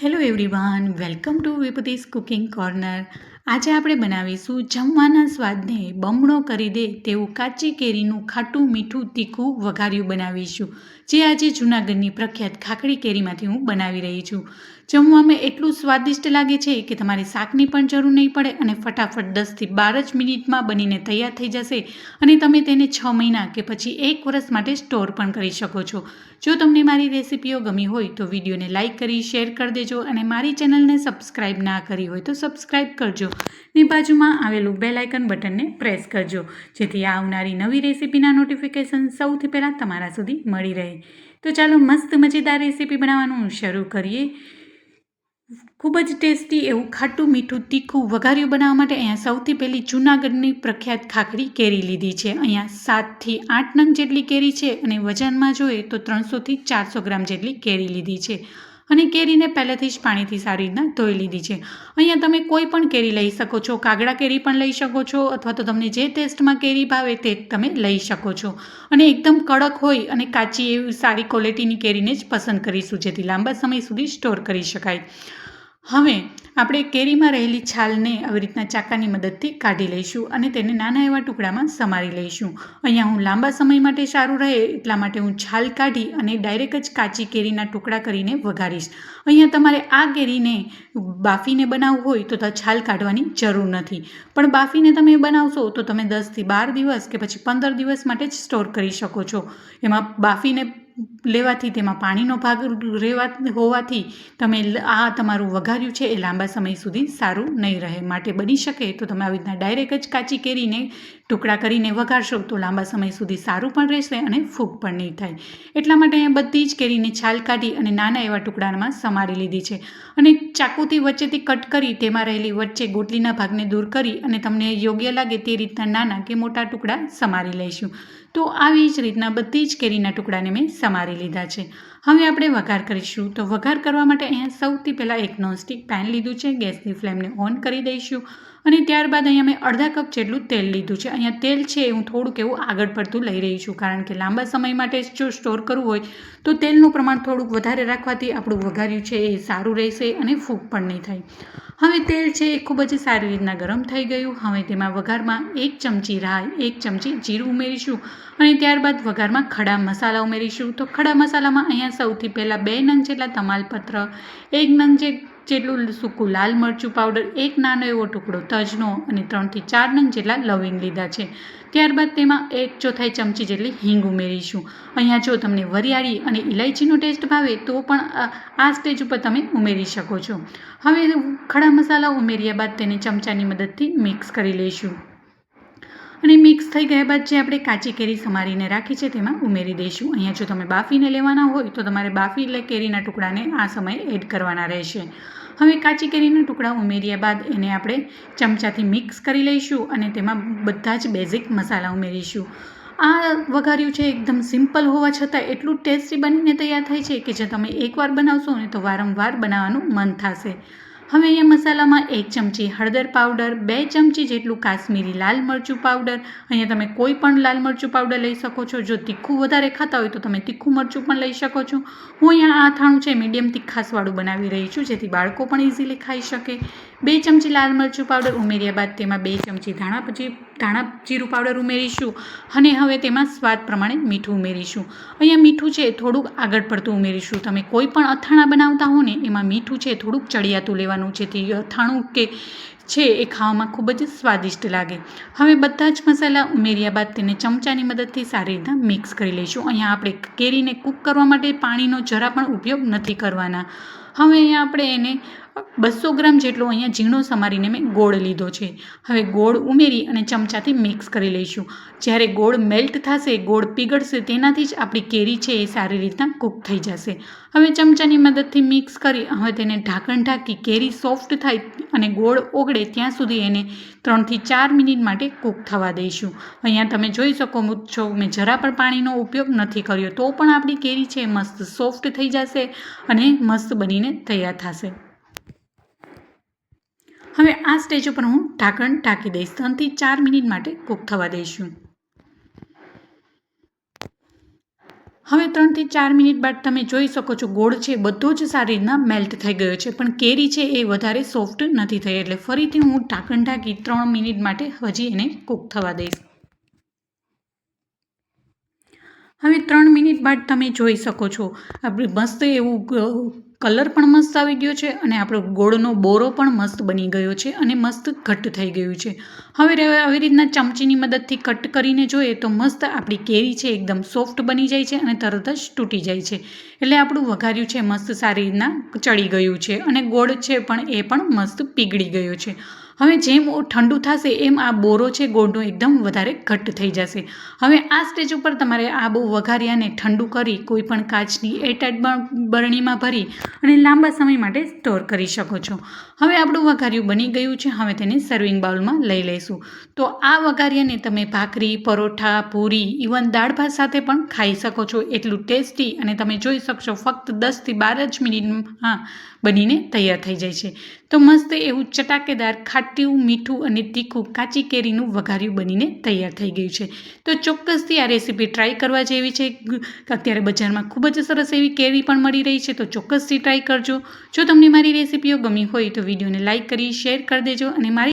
Hello everyone, welcome to વિભૂતિસ cooking corner. આજે આપણે બનાવીશું જમવાના સ્વાદને બમણો કરી દે તેવું કાચી કેરીનું ખાટું મીઠું તીખું વઘાર્યું બનાવીશું, જે આજે જૂનાગઢની પ્રખ્યાત ખાખડી કેરીમાંથી હું બનાવી રહી છું. જમવામાં એટલું સ્વાદિષ્ટ લાગે છે કે તમારે શાકની પણ જરૂર નહીં પડે અને ફટાફટ 10થી 12 જ મિનિટમાં બનીને તૈયાર થઈ જશે અને તમે તેને 6 મહિના કે પછી 1 વર્ષ માટે સ્ટોર પણ કરી શકો છો. જો તમને મારી રેસિપીઓ ગમી હોય તો વિડીયોને લાઇક કરી શેર કરી દેજો અને મારી ચેનલને સબસ્ક્રાઇબ ના કરી હોય તો સબસ્ક્રાઇબ કરજો ને બાજુમાં આવેલું બેલ આઇકન બટનને પ્રેસ કરજો, જેથી આવનારી નવી રેસિપીના નોટિફિકેશન સૌથી પહેલાં તમારા સુધી મળી રહે. તો ચાલો મસ્ત મજેદાર રેસિપી બનાવવાનું શરૂ કરીએ. ખૂબ જ ટેસ્ટી એવું ખાટું મીઠું તીખું વઘાર્યું બનાવવા માટે અહીંયા સૌથી પહેલી જૂનાગઢની પ્રખ્યાત ખાખરી કેરી લીધી છે. અહીંયા 7થી 8 નંગ જેટલી કેરી છે અને વજનમાં જોઈએ તો 300થી 400 ગ્રામ જેટલી કેરી લીધી છે અને કેરીને પહેલેથી જ પાણીથી સારી રીતના ધોઈ લીધી છે. અહીંયા તમે કોઈ પણ કેરી લઈ શકો છો, કાગડા કેરી પણ લઈ શકો છો અથવા તો તમને જે ટેસ્ટમાં કેરી ભાવે તે તમે લઈ શકો છો અને એકદમ કડક હોય અને કાચી એવી સારી ક્વોલિટીની કેરીને જ પસંદ કરીશું, જેથી લાંબા સમય સુધી સ્ટોર કરી શકાય. હવે આપણે કેરીમાં રહેલી છાલને આવી રીતના ચાકાની મદદથી કાઢી લઈશું અને તેને નાના એવા ટુકડામાં સમારી લઈશું. અહીંયા હું લાંબા સમય માટે સારું રહે એટલા માટે હું છાલ કાઢી અને ડાયરેક્ટ જ કાચી કેરીના ટુકડા કરીને વઘારીશ. અહીંયા તમારે આ કેરીને બાફીને બનાવવું હોય તો છાલ કાઢવાની જરૂર નથી, પણ બાફીને તમે બનાવશો તો તમે 10થી 12 દિવસ કે પછી 15 દિવસ માટે જ સ્ટોર કરી શકો છો. એમાં બાફીને લેવાથી તેમાં પાણીનો ભાગ હોવાથી તમે આ તમારું વઘાર્યું છે એ લાંબા સમય સુધી સારું નહીં રહે. માટે બની શકે તો તમે આવી રીતના ડાયરેક્ટ જ કાચી કેરીને ટુકડા કરીને વઘારશો તો લાંબા સમય સુધી સારું પણ રહેશે અને ફૂગ પણ નહીં થાય. એટલા માટે અહીંયા બધી જ કેરીને છાલ કાઢી અને નાના એવા ટુકડામાં સમારી લીધી છે અને ચાકુથી વચ્ચેથી કટ કરી તેમાં રહેલી વચ્ચે ગોટલીના ભાગને દૂર કરી અને તમને યોગ્ય લાગે તે રીતના નાના કે મોટા ટુકડા સમારી લઈશું. તો આવી જ રીતના બધી જ કેરીના ટુકડાને મેં સમારી લીધા છે. હવે આપણે વઘાર કરીશું. તો વઘાર કરવા માટે અહીંયા સૌથી પહેલાં એક નોનસ્ટિક પેન લીધું છે. ગેસની ફ્લેમને ઓન કરી દઈશું અને ત્યારબાદ અહીંયા મેં અડધા કપ જેટલું તેલ લીધું છે. અહીંયા તેલ છે હું થોડુંક એવું આગળ પડતું લઈ રહી છું, કારણ કે લાંબા સમય માટે જો સ્ટોર કરવું હોય તો તેલનું પ્રમાણ થોડુંક વધારે રાખવાથી આપણું વઘાર્યું છે એ સારું રહેશે અને ફૂગ પણ નહીં થાય. હવે તેલ છે એ ખૂબ જ સારી રીતના ગરમ થઈ ગયું. હવે તેમાં વઘારમાં 1 ચમચી રાઈ, 1 ચમચી જીરું ઉમેરીશું અને ત્યારબાદ વઘારમાં ખડા મસાલા ઉમેરીશું. તો ખડા મસાલામાં અહીંયા સૌથી પહેલાં 2 નંગ જેટલા તમાલપત્ર, 1 નંગ જેટલું સૂકું લાલ મરચું પાવડર, 1 નાનો એવો ટુકડો તજનો અને 3થી 4 નંગ જેટલા લવિંગ લીધા છે. ત્યારબાદ તેમાં 1/4 ચમચી જેટલી હિંગ ઉમેરીશું. અહીંયા જો તમને વરિયાળી અને ઇલાયચીનો ટેસ્ટ ભાવે તો પણ આ સ્ટેજ ઉપર તમે ઉમેરી શકો છો. હવે ખડા મસાલા ઉમેર્યા બાદ તેને ચમચાની મદદથી મિક્સ કરી લઈશું અને મિક્સ થઈ ગયા બાદ જે આપણે કાચી કેરી સમારીને રાખી છે તેમાં ઉમેરી દઈશું. અહીંયા જો તમે બાફીને લેવાના હોય તો તમારે બાફી કેરીના ટુકડાને આ સમયે એડ કરવાના રહેશે. હવે કાચી કેરીના ટુકડા ઉમેર્યા બાદ એને આપણે ચમચાથી મિક્સ કરી લઈશું અને તેમાં બધા જ બેઝિક મસાલા ઉમેરીશું. આ વઘાર્યું છે એકદમ સિમ્પલ હોવા છતાં એટલું ટેસ્ટી બનીને તૈયાર થાય છે કે જે તમે એકવાર બનાવશો ને તો વારંવાર બનાવવાનું મન થશે. હવે અહીંયા મસાલામાં 1 ચમચી હળદર પાવડર, 2 ચમચી જેટલું કાશ્મીરી લાલ મરચું પાવડર, અહીંયા તમે કોઈ પણ લાલ મરચું પાવડર લઈ શકો છો. જો તીખું વધારે ખાતા હોય તો તમે તીખું મરચું પણ લઈ શકો છો. હું અહીંયા આ અથાણું છે મીડિયમ તીખાસવાળું બનાવી રહી છું, જેથી બાળકો પણ ઇઝીલી ખાઈ શકે. 2 ચમચી લાલ મરચું પાવડર ઉમેર્યા બાદ તેમાં 2 ચમચી ધાણા જીરું પાવડર ઉમેરીશું અને હવે તેમાં સ્વાદ પ્રમાણે મીઠું ઉમેરીશું. અહીંયા મીઠું છે થોડુંક આગળ પડતું ઉમેરીશું. તમે કોઈ પણ અથાણા બનાવતા હો ને એમાં મીઠું છે થોડુંક ચડિયાતું લેવાનું, જેથી અથાણું કે છે એ ખાવામાં ખૂબ જ સ્વાદિષ્ટ લાગે. હવે બધા જ મસાલા ઉમેર્યા બાદ તેને ચમચાની મદદથી સારી રીતના મિક્સ કરી લઈશું. અહીંયા આપણે કેરીને કૂક કરવા માટે પાણીનો જરા પણ ઉપયોગ નથી કરવાના. હવે અહીંયા આપણે એને 200 ગ્રામ જેટલો અહીંયા ઝીણો સમારીને મેં ગોળ લીધો છે. હવે ગોળ ઉમેરી અને ચમચાથી મિક્સ કરી લઈશું. જ્યારે ગોળ મેલ્ટ થશે, ગોળ પીગળશે, તેનાથી જ આપણી કેરી છે એ સારી રીતના કૂક થઈ જશે. હવે ચમચાની મદદથી મિક્સ કરી હવે તેને ઢાંકણ ઢાંકી કેરી સોફ્ટ થાય અને ગોળ ઓગળે ત્યાં સુધી એને 3થી 4 મિનિટ માટે કૂક થવા દઈશું. અહીંયા તમે જોઈ શકો છો મેં જરા પણ પાણીનો ઉપયોગ નથી કર્યો, તો પણ આપણી કેરી છે મસ્ત સોફ્ટ થઈ જશે અને મસ્ત બનીને તૈયાર થશે. હવે આ સ્ટેજ ઉપર હું ઢાંકણ ઢાંકી દઈશ. 3થી 4 મિનિટ માટે કૂક થવા દઈશું. હવે 3 થી 4 મિનિટ બાદ તમે જોઈ શકો છો ગોળ છે બધો જ સારી રીતના મેલ્ટ થઈ ગયો છે, પણ કેરી છે એ વધારે સોફ્ટ નથી થઈ. એટલે ફરીથી હું ઢાંકણ ઢાંકી 3 મિનિટ માટે હજી એને કૂક થવા દઈશ. હવે 3 મિનિટ બાદ તમે જોઈ શકો છો આપણે મસ્ત એવું કલર પણ મસ્ત આવી ગયો છે અને આપણો ગોળનો બોરો પણ મસ્ત બની ગયો છે અને મસ્ત ઘટ્ટ થઈ ગયું છે. હવે આવી રીતના ચમચીની મદદથી કટ કરીને જોઈએ તો મસ્ત આપણી કેરી છે એકદમ સોફ્ટ બની જાય છે અને તરત જ તૂટી જાય છે. એટલે આપણું વઘાર્યું છે મસ્ત સારી રીતના ચડી ગયું છે અને ગોળ છે પણ એ પણ મસ્ત પીગળી ગયો છે. હવે જેમ ઠંડુ થશે એમ આ બોરો છે ગોળનો એકદમ વધારે ઘટ્ટ થઈ જશે. હવે આ સ્ટેજ ઉપર તમારે આ વઘારિયાને ઠંડુ કરી કોઈ પણ કાચની એરટાઇટ બરણીમાં ભરી અને લાંબા સમય માટે સ્ટોર કરી શકો છો. હવે આપણું વઘારિયું બની ગયું છે. હવે તેને સર્વિંગ બાઉલમાં લઈ લઈશું. તો આ વઘારિયાને તમે ભાખરી, પરોઠા, પૂરી, ઇવન દાળ ભાત સાથે પણ ખાઈ શકો છો. એટલું ટેસ્ટી અને તમે જોઈ શકશો ફક્ત 10 થી 12 જ મિનિટમાં બનીને તૈયાર થઈ જાય છે. તો મસ્ત એવું ચટાકેદાર ખાટું, મીઠું અને તીખું કાચી કેરીનું વઘારિયું બનીને તૈયાર થઈ ગયું છે. તો ચોક્કસથી આ રેસીપી ટ્રાય કરવા જેવી છે. અત્યારે બજારમાં ખૂબ જ સરસ એવી કેરી પણ મળી રહી છે, તો ચોક્કસથી ટ્રાય કરજો. જો તમને મારી રેસીપીઓ ગમી હોય તો વિડીયોને લાઇક કરી શેર કરી દેજો અને મારી